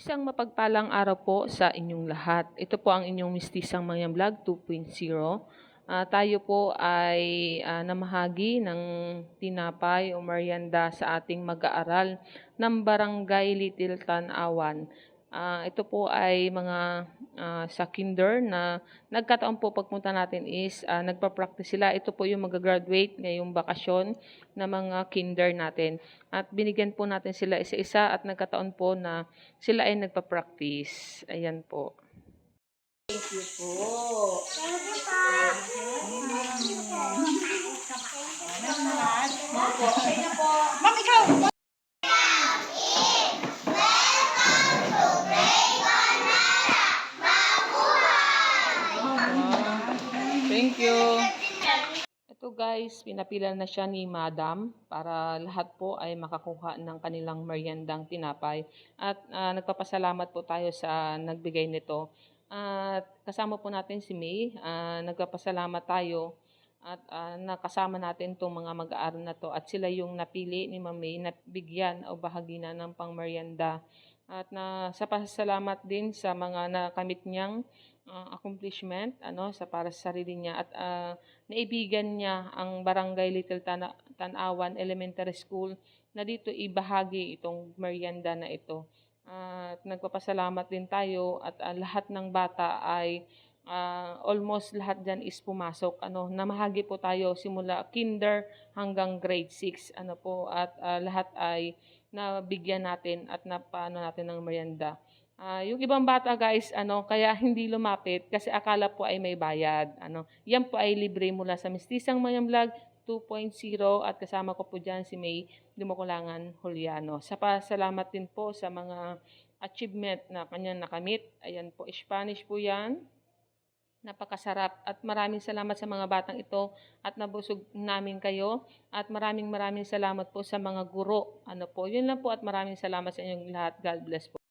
Isang mapagpalang araw po sa inyong lahat. Ito po ang inyong Mistisang Mangyang Vlog 2.0. Tayo po ay namahagi ng tinapay o merienda sa ating mag-aaral ng Barangay Little Tanawan. Ito po ay mga sa kinder na nagkataon po pagpunta natin is nagpa-practice sila. Ito po yung mag-graduate ngayong bakasyon na mga kinder natin. At binigyan po natin sila isa-isa at nagkataon po na sila ay nagpa-practice. Ayan po. Thank you po. Thank you po. Ma'am, ikaw! Thank you. Ito guys, pinapila na siya ni Madam para lahat po ay makakuha ng kanilang meriendang tinapay. At nagpapasalamat po tayo sa nagbigay nito. At kasama po natin si May. Nagpapasalamat tayo at nakasama natin itong mga mag-aaral na to. At sila yung napili ni Ma'am May na bigyan o bahagi na ng pangmerienda. At sa pasalamat din sa mga nakamit niyang accomplishment sa para sa sarili niya at naibigan niya ang Barangay Little Tanawan Elementary School na dito ibahagi itong merienda na ito. At nagpapasalamat din tayo at lahat ng bata ay almost lahat dyan is pumasok. Namahagi po tayo simula kinder hanggang grade 6. At lahat ay nabigyan natin at napaano natin ng merienda. Yung ibang bata guys, kaya hindi lumapit kasi akala po ay may bayad. Yan po ay libre mula sa Mistisang Mangyang Vlog 2.0 at kasama ko po dyan si May Dumukulangan Juliano. Sa pasalamat din po sa mga achievement na kanyang nakamit. Ayan po, Spanish po yan. Napakasarap at maraming salamat sa mga batang ito at nabusog namin kayo at maraming salamat po sa mga guro. Yun lang po at maraming salamat sa inyong lahat. God bless po.